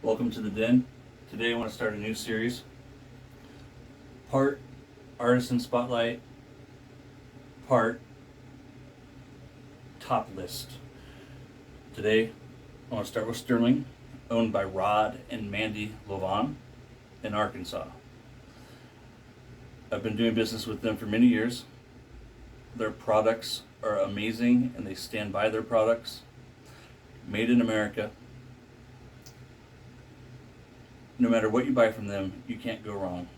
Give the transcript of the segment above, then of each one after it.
Welcome to the Den. Today I want to start a new series. Part Artisan Spotlight, part Top List. Today I want to start with Stirling, owned by Rod and Mandy Lovan in Arkansas. I've been doing business with them for many years. Their products are amazing and they stand by their products. Made in America. No matter what you buy from them, you can't go wrong.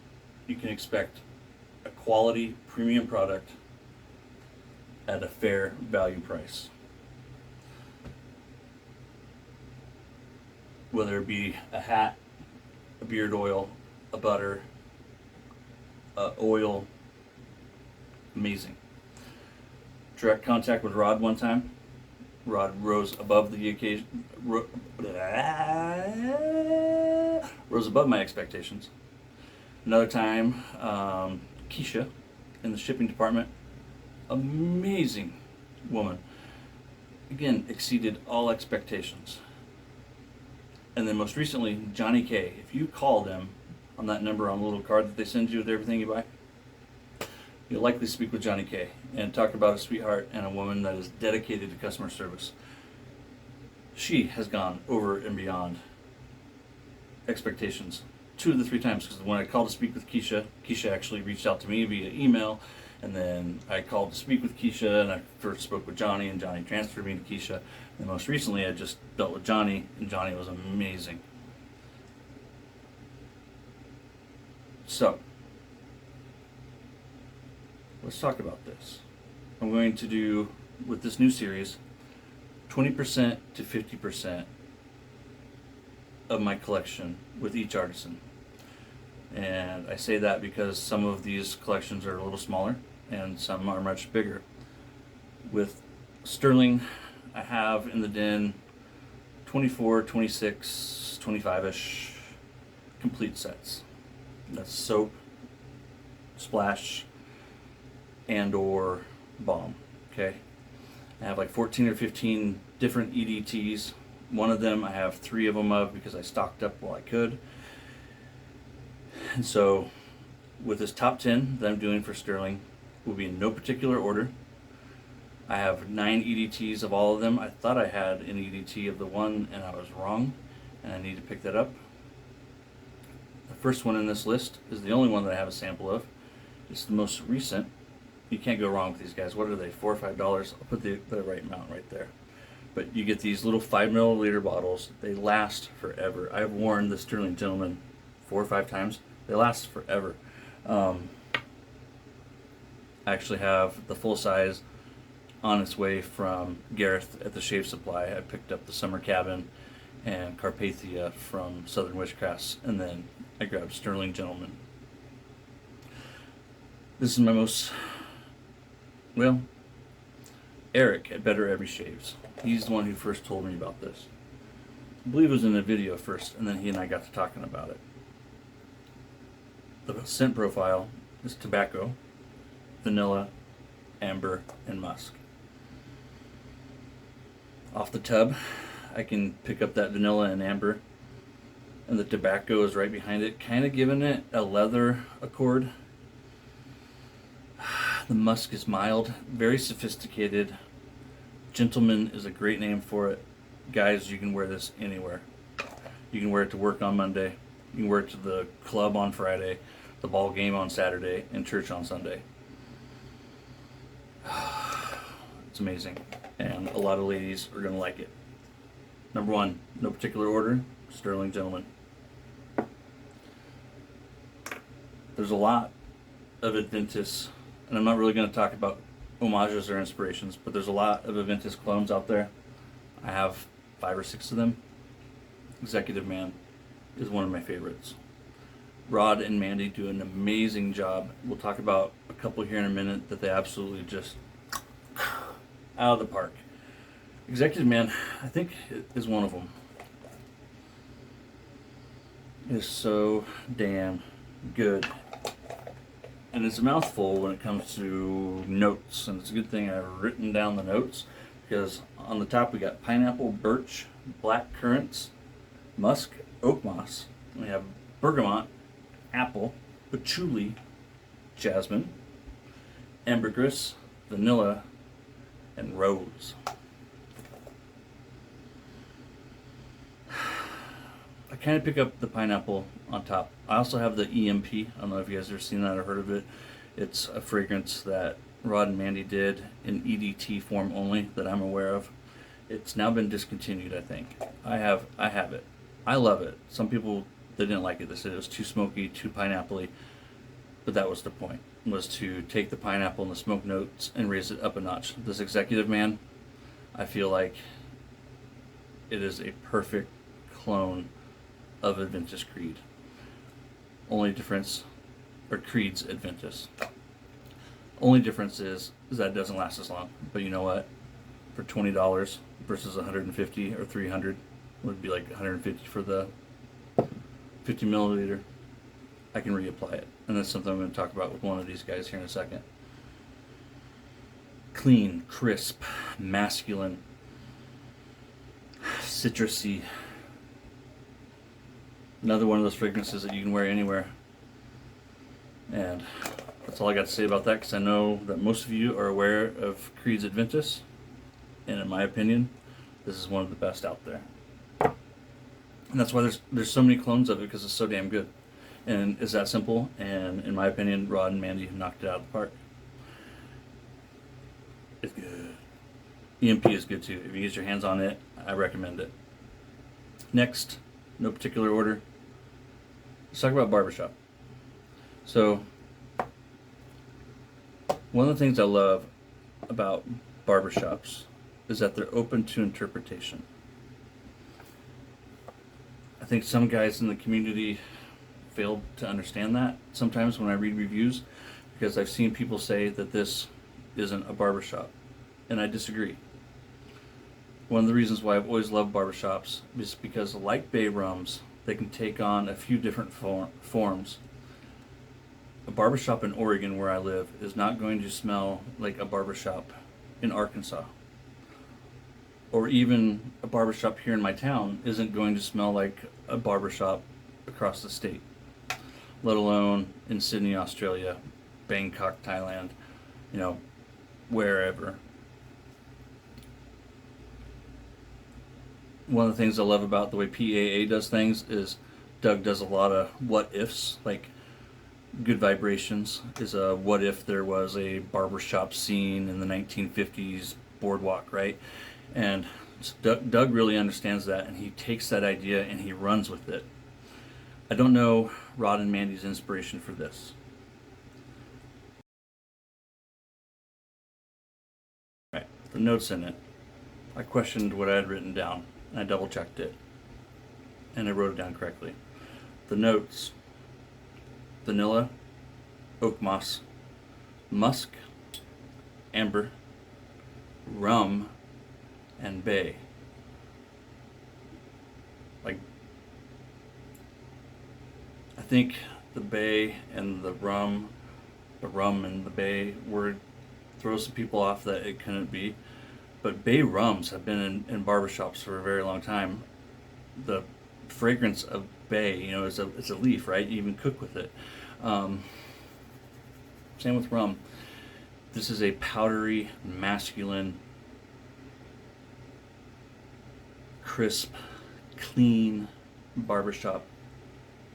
You can expect a quality premium product at a fair value price. Whether it be a hat, a beard oil, a butter, oil, amazing. Direct contact with Rod one time. Rod rose above the occasion, rose above my expectations. Another time, Keisha in the shipping department, amazing woman. Again, exceeded all expectations. And then most recently, Johnny K. If you call them on that number on the little card that they send you with everything you buy, you'll likely speak with Johnny K. and talk about a sweetheart and a woman that is dedicated to customer service. She has gone over and beyond expectations 2 to 3 times, because when I called to speak with Keisha, Keisha actually reached out to me via email, and then I called to speak with Keisha, and I first spoke with Johnny, and Johnny transferred me to Keisha, and most recently I just dealt with Johnny, and Johnny was amazing. So, let's talk about this. I'm going to do, with this new series, 20% to 50% of my collection with each artisan. And I say that because some of these collections are a little smaller and some are much bigger. With Stirling, I have in the den 24, 26, 25-ish complete sets. That's soap, splash, and or balm. Okay, I have like 14 or 15 different EDTs. One of them I have 3 of them of because I stocked up while I could. And so with this top 10 that I'm doing for Stirling, will be in no particular order. I have 9 EDTs of all of them. I thought I had an EDT of the one and I was wrong, and I need to pick that up. The first one in this list is the only one that I have a sample of. It's the most recent. You can't go wrong with these guys. What are they, $4 or $5? I'll put the right amount right there. But you get these little 5 milliliter bottles. They last forever. I've worn the Stirling Gentlemen 4 or 5 times. They last forever. I actually have the full size on its way from Gareth at the Shave Supply. I picked up the Summer Cabin and Carpathia from Southern Witchcrafts, and then I grabbed Stirling Gentlemen. This is my most, well, Eric at Better Every Shaves. He's the one who first told me about this. I believe it was in a video first, and then he and I got to talking about it. The scent profile is tobacco, vanilla, amber, and musk. Off the tub, I can pick up that vanilla and amber, and the tobacco is right behind it, kind of giving it a leather accord. The musk is mild, very sophisticated. Gentleman is a great name for it. Guys, you can wear this anywhere. You can wear it to work on Monday. You can wear it to the club on Friday, the ball game on Saturday, and church on Sunday. It's amazing, and a lot of ladies are going to like it. Number 1, no particular order, Stirling Gentlemen. There's a lot of Adventus, and I'm not really going to talk about homages or inspirations, but there's a lot of Adventus clones out there. I have 5 or 6 of them. Executive Man is one of my favorites. Rod and Mandy do an amazing job. We'll talk about a couple here in a minute that they absolutely just out of the park. Executive Man, I think, is one of them. Is so damn good. And it's a mouthful when it comes to notes, and it's a good thing I've written down the notes, because on the top we got pineapple, birch, black currants, musk, oak moss. We have bergamot, apple, patchouli, jasmine, ambergris, vanilla, and rose. I kind of pick up the pineapple on top. I also have the EMP. I don't know if you guys have ever seen that or heard of it. It's a fragrance that Rod and Mandy did in EDT form only that I'm aware of. It's now been discontinued, I think. I have it. I love it. Some people, they didn't like it. They said it was too smoky, too pineapple-y. But that was the point, was to take the pineapple and the smoke notes and raise it up a notch. This Executive Man, I feel like it is a perfect clone of Adventus Creed. Only difference, or Creed's Adventus. Only difference is that it doesn't last as long. But you know what? For $20 versus $150 or $300, would be like $150 for the 50 milliliter. I can reapply it, and that's something I'm going to talk about with one of these guys here in a second. Clean, crisp, masculine, citrusy. Another one of those fragrances that you can wear anywhere. And that's all I got to say about that, because I know that most of you are aware of Creed's Adventus, and in my opinion, this is one of the best out there. And that's why there's so many clones of it, because it's so damn good. And it's that simple, and in my opinion, Rod and Mandy knocked it out of the park. It's good. EMP is good too. If you get your hands on it, I recommend it. Next, no particular order, let's talk about Barbershop. So, one of the things I love about barbershops is that they're open to interpretation. I think some guys in the community fail to understand that sometimes when I read reviews, because I've seen people say that this isn't a barbershop, and I disagree. One of the reasons why I've always loved barbershops is because, like bay rums, they can take on a few different forms. A barbershop in Oregon, where I live, is not going to smell like a barbershop in Arkansas. Or even a barbershop here in my town isn't going to smell like a barbershop across the state, let alone in Sydney, Australia, Bangkok, Thailand, wherever. One of the things I love about the way PAA does things is Doug does a lot of what ifs, like Good Vibrations is a what if there was a barbershop scene in the 1950s boardwalk, right? And Doug really understands that, and he takes that idea and he runs with it. I don't know Rod and Mandy's inspiration for this. Right, the notes in it. I questioned what I had written down, and I double checked it, and I wrote it down correctly. The notes: vanilla, oak moss, musk, amber, rum, and bay. Like, I think the bay and the rum and the bay word throws some people off that it couldn't be. But bay rums have been in barbershops for a very long time. The fragrance of bay, is a leaf, right? You even cook with it. Same with rum. This is a powdery, masculine, crisp, clean barbershop.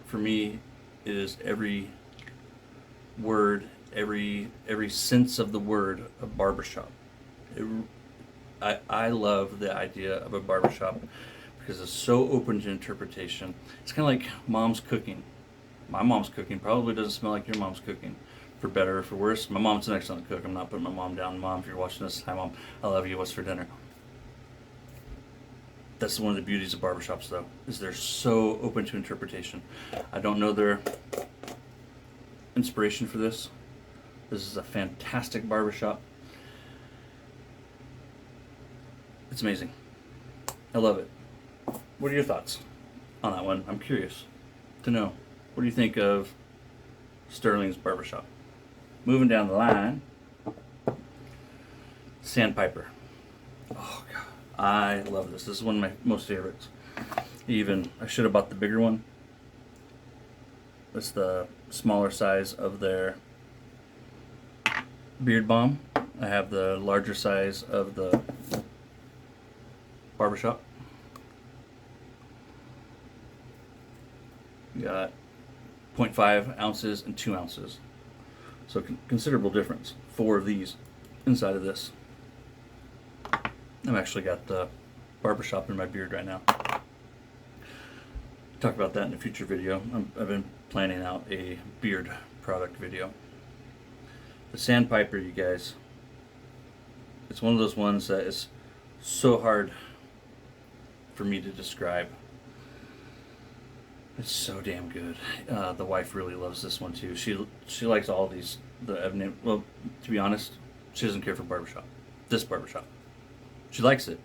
For me, it is every word, every sense of the word of barbershop. I love the idea of a barbershop because it's so open to interpretation. It's kind of like mom's cooking. My mom's cooking probably doesn't smell like your mom's cooking, for better or for worse. My mom's an excellent cook. I'm not putting my mom down. Mom, if you're watching this, hi Mom, I love you. What's for dinner? That's one of the beauties of barbershops, though, is they're so open to interpretation. I don't know their inspiration for this. This is a fantastic barbershop. It's amazing. I love it. What are your thoughts on that one? I'm curious to know. What do you think of Stirling's Barbershop? Moving down the line, Sandpiper. Oh God, I love this. This is one of my most favorites. I should have bought the bigger one. That's the smaller size of their beard balm. I have the larger size of the Barbershop. You got 0.5 ounces and 2 ounces. So considerable difference. 4 of these inside of this. I've actually got the Barbershop in my beard right now. Talk about that in a future video. I've been planning out a beard product video. The Sandpiper, you guys, it's one of those ones that is so hard for me to describe. It's so damn good. The wife really loves this one too. She likes all these that I've named. Well, to be honest, she doesn't care for Barbershop. This Barbershop, she likes it,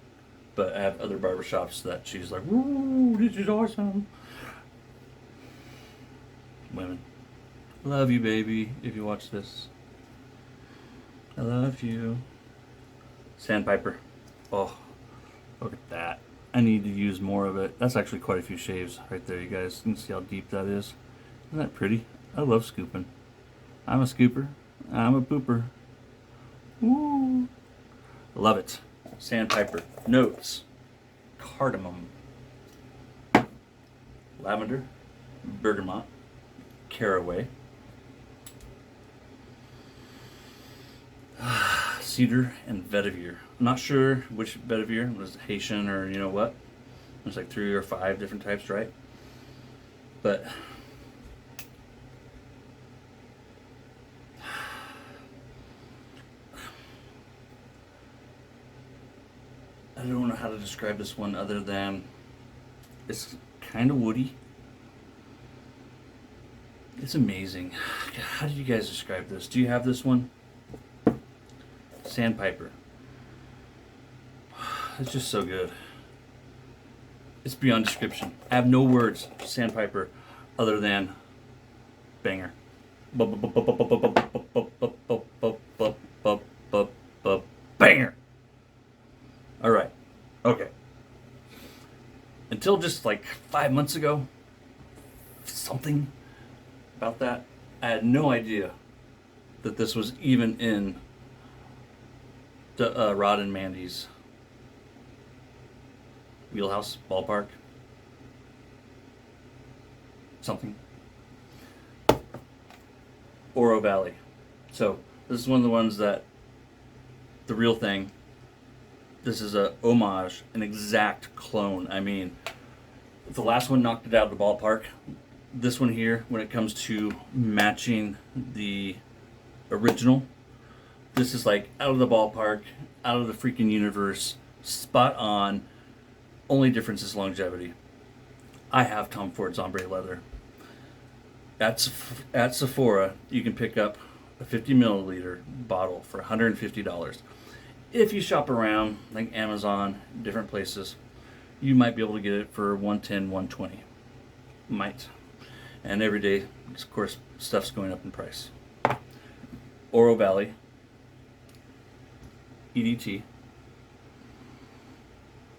but I have other barbershops that she's like, "Woo, this is awesome." Women, love you, baby. If you watch this, I love you. Sandpiper. Oh, look at that. I need to use more of it. That's actually quite a few shaves right there, you guys. You can see how deep that is. Isn't that pretty? I love scooping. I'm a scooper. I'm a pooper. Woo! Love it. Sandpiper. Notes. Cardamom. Lavender. Bergamot. Caraway. Cedar and vetiver. I'm not sure which vetiver was Haitian or you know what. There's like 3 or 5 different types, right? But I don't know how to describe this one other than it's kind of woody. It's amazing. How do you guys describe this? Do you have this one? Sandpiper. It's just so good. It's beyond description. I have no words for Sandpiper other than banger. Banger. All right. Okay. Until just like 5 months ago, something about that, I had no idea that this was even in the Rod and Mandy's wheelhouse, ballpark, something. Oro Valley. So this is one of the ones that the real thing. This is a homage, an exact clone. I mean, if the last one knocked it out of the ballpark, this one here, when it comes to matching the original, this is like out of the ballpark, out of the freaking universe, spot on. Only difference is longevity. I have Tom Ford's ombre leather. At Sephora, you can pick up a 50 milliliter bottle for $150. If you shop around, like Amazon, different places, you might be able to get it for $110, $120. Might. And every day, of course, stuff's going up in price. Oro Valley, EDT.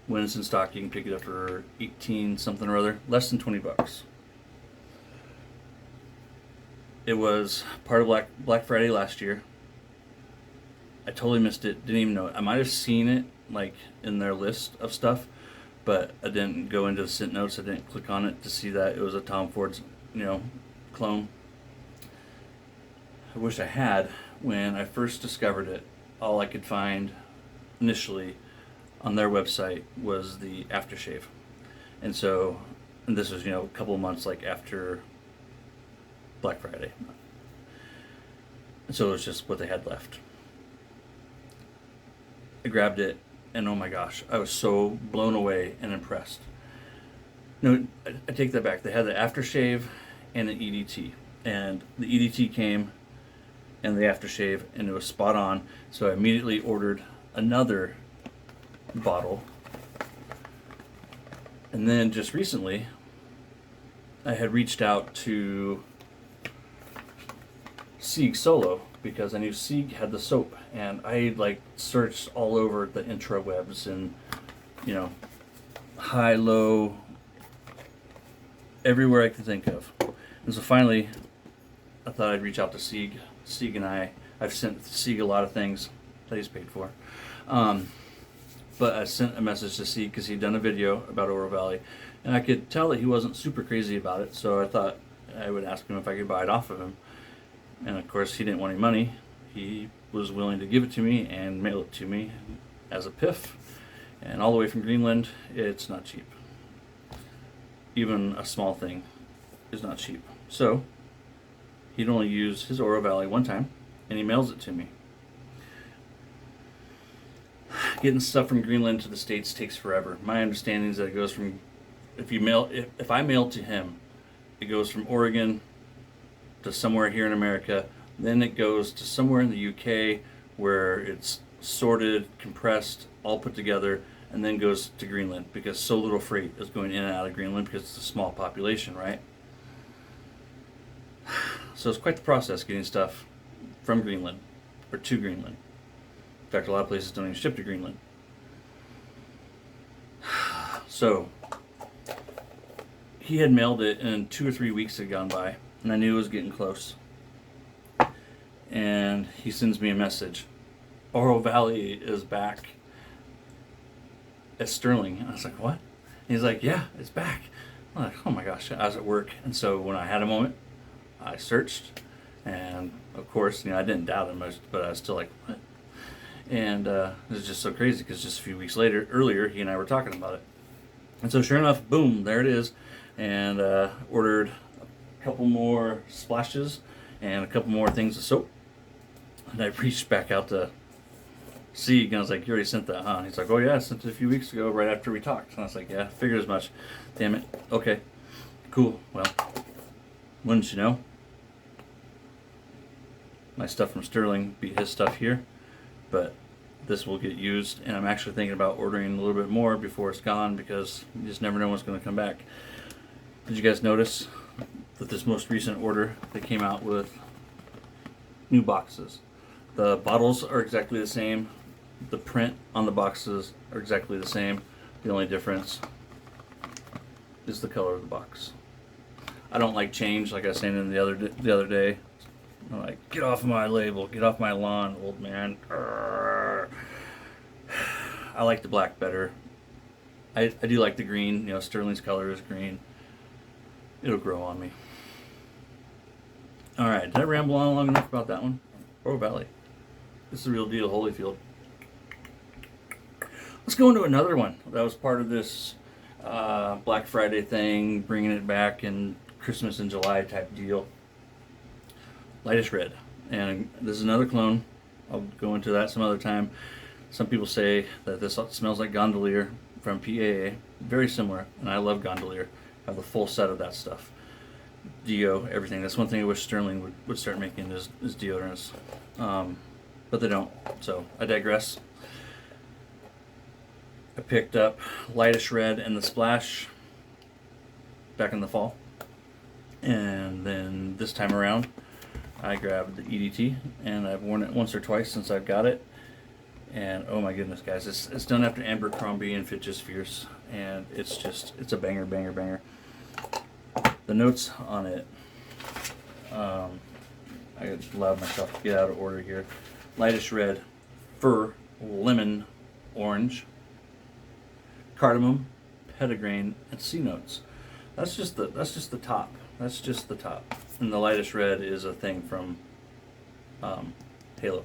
When it's in stock, you can pick it up for 18 something or other, less than $20. It was part of Black Friday last year. I totally missed it, didn't even know it. I might have seen it like in their list of stuff, but I didn't go into the scent notes. I didn't click on it to see that it was a Tom Ford's, clone. I wish I had. When I first discovered it, all I could find initially on their website was the aftershave. And this was, a couple of months like after Black Friday. And so it was just what they had left. I grabbed it, and oh my gosh, I was so blown away and impressed. No, I take that back. They had the aftershave and an EDT. And the EDT came and the aftershave, and it was spot on. So I immediately ordered another bottle. And then just recently, I had reached out to Sieg Solo because I knew Sieg had the soap, and I searched all over the intrawebs and high, low, everywhere I could think of. And so finally, I thought I'd reach out to Sieg. Sieg and I've sent Sieg a lot of things that he's paid for. But I sent a message to Sieg because he'd done a video about Oro Valley. And I could tell that he wasn't super crazy about it. So I thought I would ask him if I could buy it off of him. And of course, he didn't want any money. He was willing to give it to me and mail it to me as a piff. And all the way from Greenland, it's not cheap. Even a small thing is not cheap. So he'd only use his Oro Valley one time, and he mails it to me. Getting stuff from Greenland to the States takes forever. My understanding is that it goes from, if I mail to him, it goes from Oregon to somewhere here in America, then it goes to somewhere in the UK where it's sorted, compressed, all put together, and then goes to Greenland because so little freight is going in and out of Greenland because it's a small population, right? So it's quite the process getting stuff from Greenland or to Greenland. In fact, a lot of places don't even ship to Greenland. So he had mailed it and 2 or 3 weeks had gone by and I knew it was getting close. And he sends me a message. Oro Valley is back at Stirling. And I was like, what? And he's like, yeah, it's back. I'm like, oh my gosh. I was at work. And so when I had a moment, I searched. And of course, I didn't doubt him, but I was still like, what? And it was just so crazy because just a few weeks earlier, he and I were talking about it. And so sure enough, boom, there it is. And ordered a couple more splashes and a couple more things of soap. And I reached back out to Sieg, and I was like, you already sent that, huh? And he's like, oh yeah, I sent it a few weeks ago right after we talked. And I was like, yeah, figured as much. Damn it. Okay, cool. Well, wouldn't you know, my stuff from Stirling beat his stuff here, but this will get used, and I'm actually thinking about ordering a little bit more before it's gone because you just never know what's going to come back. Did you guys notice that this most recent order, they came out with new boxes? The bottles are exactly the same. The print on the boxes are exactly the same. The only difference is the color of the box. I don't like change, like I was saying the other day. I'm like, get off my label, get off my lawn, old man. Arrgh. I like the black better. I do like the green. Stirling's color is green. It'll grow on me. All right, did I ramble on long enough about that one? Oro Valley. This is the real deal, Holyfield. Let's go into another one that was part of this Black Friday thing, bringing it back in Christmas in July type deal. Lightish Red. And this is another clone. I'll go into that some other time. Some people say that this smells like Gondolier from PAA. Very similar, and I love Gondolier. I have the full set of that stuff. Deo, everything. That's one thing I wish Stirling would start making is deodorants. But they don't, so I digress. I picked up Lightish Red and the Splash back in the fall. And then this time around, I grabbed the EDT, and I've worn it once or twice since I've got it. And oh my goodness, guys, it's done after Abercrombie and Fitch's Fierce, and it's a banger, banger, banger. The notes on it, I allowed myself to get out of order here. Lightish Red, Fir, Lemon, Orange, Cardamom, Petitgrain, and C notes. That's just the top. That's just the top. And the Lightish Red is a thing from Halo.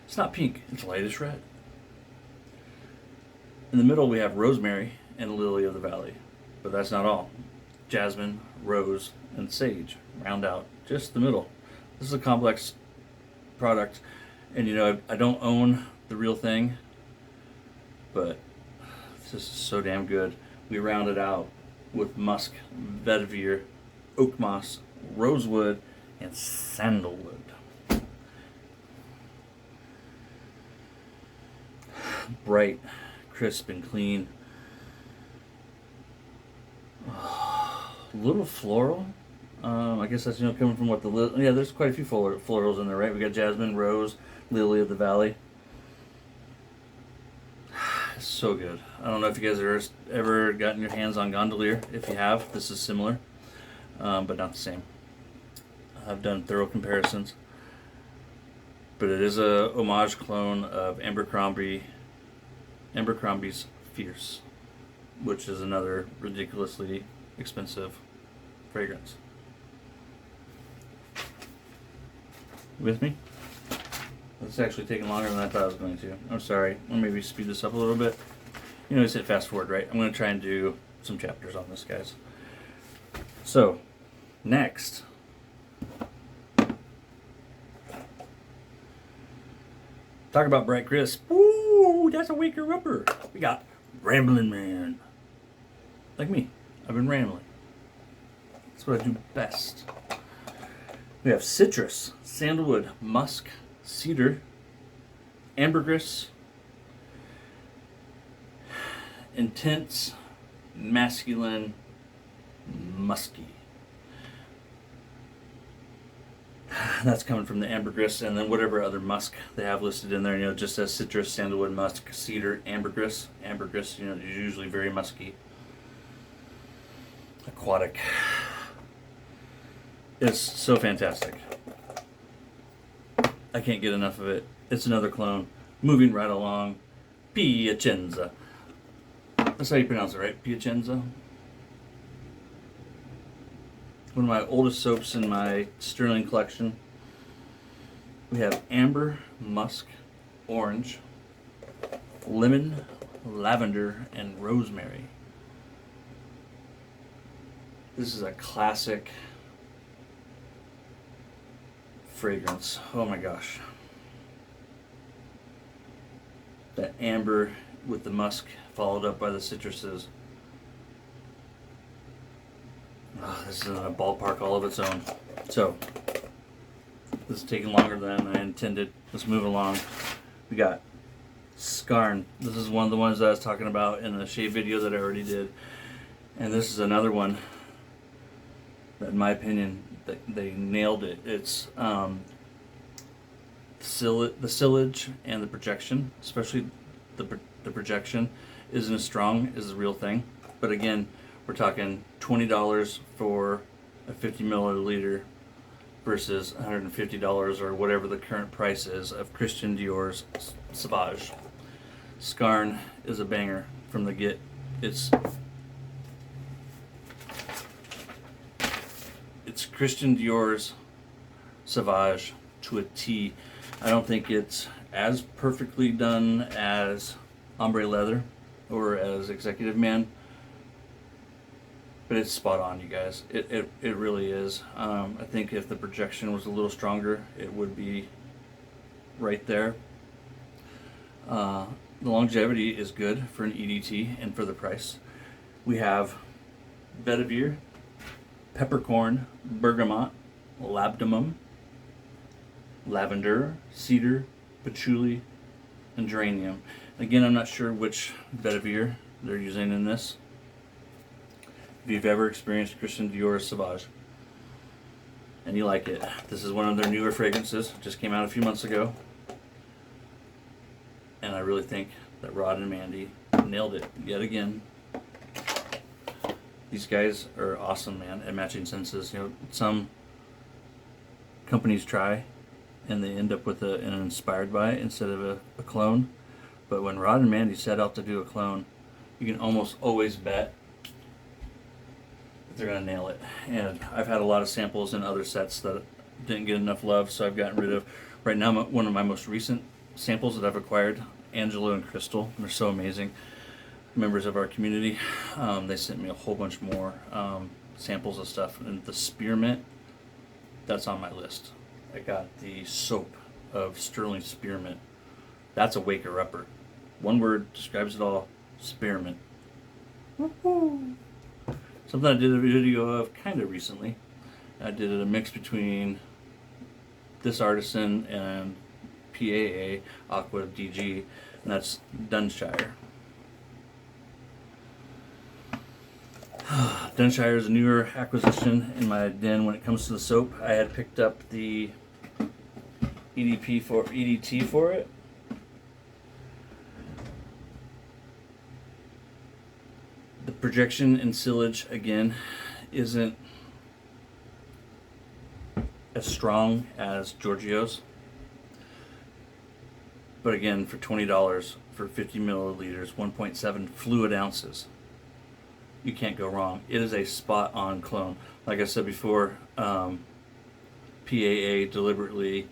It's not pink, it's Lightish Red. In the middle we have Rosemary and Lily of the Valley. But that's not all. Jasmine, Rose, and Sage round out just the middle. This is a complex product, and I don't own the real thing, but this is so damn good. We round it out with musk, vetiver, oak moss, rosewood, and sandalwood. Bright, crisp, and clean. A little floral. I guess that's coming from what there's quite a few florals in there, right? We got jasmine, rose, lily of the valley. so good. I don't know if you guys have ever gotten your hands on Gondolier. If you have, this is similar, but not the same. I've done thorough comparisons, but it is a homage clone of Abercrombie's Fierce, which is another ridiculously expensive fragrance. With me? It's actually taking longer than I thought it was going to. I'm sorry. I'll maybe speed this up a little bit. You know, just hit fast forward, right? I'm going to try and do some chapters on this, guys. So, next. Talk about bright crisp. Ooh, that's a weaker rubber. We got Ramblin Man. Like me. I've been rambling. That's what I do best. We have citrus, sandalwood, musk, cedar, ambergris, intense, masculine, musky. That's coming from the ambergris, and then whatever other musk they have listed in there, you know, just says citrus, sandalwood, musk, cedar, ambergris. Ambergris, you know, is usually very musky. Aquatic. It's so fantastic. I can't get enough of it. It's another clone. Moving right along. Piacenza. That's how you pronounce it, right? Piacenza. One of my oldest soaps in my Stirling collection. We have amber, musk, orange, lemon, lavender, and rosemary. This is a classic fragrance. Oh my gosh. That amber with the musk followed up by the citruses. Oh, this is in a ballpark all of its own. So, this is taking longer than I intended. Let's move along. We got Scarn. This is one of the ones that I was talking about in the shave video that I already did. And this is another one that, in my opinion, they nailed it. It's the sillage and the projection, especially the projection, isn't as strong as the real thing. But again, we're talking $20 for a 50 milliliter versus $150 or whatever the current price is of Christian Dior's Sauvage. Scarn is a banger from the get. It's Christian Dior's Sauvage to a T. I don't think it's as perfectly done as Ombre Leather or as Executive Man, but it's spot on, you guys. It really is. I think if the projection was a little stronger, it would be right there. The longevity is good for an EDT and for the price. We have vetiver, peppercorn, bergamot, labdanum, lavender, cedar, patchouli, and geranium. Again, I'm not sure which vetiver they're using in this. If you've ever experienced Christian Dior Sauvage and you like it, this is one of their newer fragrances. Just came out a few months ago. And I really think that Rod and Mandy nailed it yet again. These guys are awesome, man, at matching senses. You know, some companies try and they end up with an inspired by instead of a clone. But when Rod and Mandy set out to do a clone, you can almost always bet that they're going to nail it. And I've had a lot of samples in other sets that didn't get enough love, so I've gotten rid of. Right now, one of my most recent samples that I've acquired, Angelo and Crystal. They're so amazing. Members of our community. They sent me a whole bunch more samples of stuff. And the spearmint, that's on my list. I got the soap of Stirling Spearmint. That's a waker-upper. One word describes it all. Spearmint. Woo-hoo. Something I did a video of kind of recently. I did a mix between this artisan and PAA Aqua DG, and that's Dunshire. Dunshire is a newer acquisition in my den when it comes to the soap. I had picked up the EDT for it. projection and sillage, again, isn't as strong as Giorgio's. But again, for $20 for 50 milliliters, 1.7 fluid ounces, you can't go wrong. It is a spot on clone. Like I said before, PAA deliberately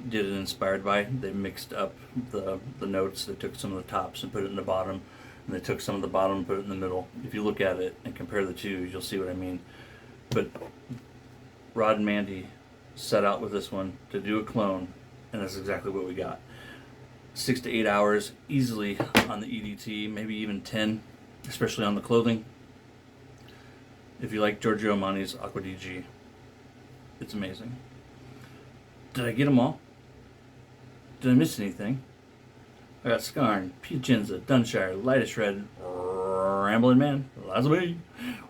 did it inspired by. They mixed up the notes. They took some of the tops and put it in the bottom, and they took some of the bottom and put it in the middle. If you look at it and compare the two, you'll see what I mean. But Rod and Mandy set out with this one to do a clone, and that's exactly what we got. 6 to 8 hours easily on the EDT, maybe even 10, especially on the clothing. If you like Giorgio Armani's Acqua di G, it's amazing. Did I get them all? Did I miss anything? I got Scarn, Piacenza, Dunshire, Lightish Red, Ramblin Man,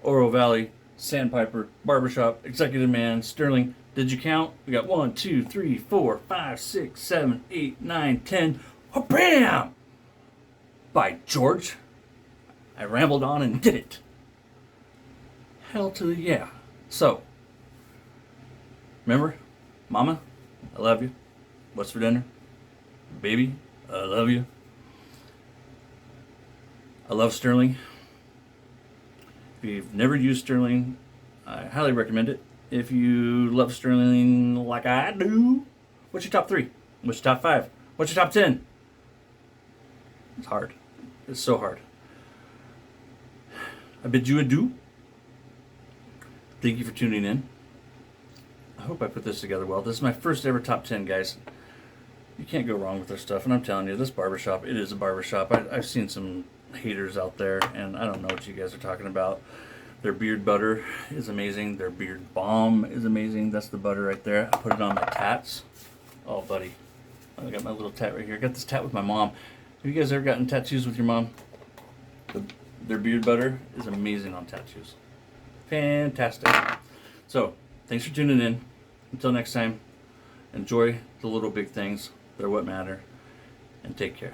Oro Valley, Sandpiper, Barbershop, Executive Man, Stirling. Did you count? We got 1, 2, 3, 4, 5, 6, 7, 8, 9, 10. Oh, bam! By George, I rambled on and did it. Hell to the yeah. So, remember, Mama, I love you. What's for dinner? Baby, I love you. I love Stirling. If you've never used Stirling, I highly recommend it. If you love Stirling like I do, what's your top 3? What's your top 5? What's your top 10? It's hard. It's so hard. I bid you adieu. Thank you for tuning in. I hope I put this together well. This is my first ever top 10, guys. You can't go wrong with their stuff, and I'm telling you, this barbershop, it is a barbershop. I've seen some haters out there, and I don't know what you guys are talking about. Their beard butter is amazing. Their beard balm is amazing. That's the butter right there. I put it on my tats. Oh, buddy. I got my little tat right here. I got this tat with my mom. Have you guys ever gotten tattoos with your mom? Their beard butter is amazing on tattoos. Fantastic. So, thanks for tuning in. Until next time, enjoy the little big things. They're what matter. And take care.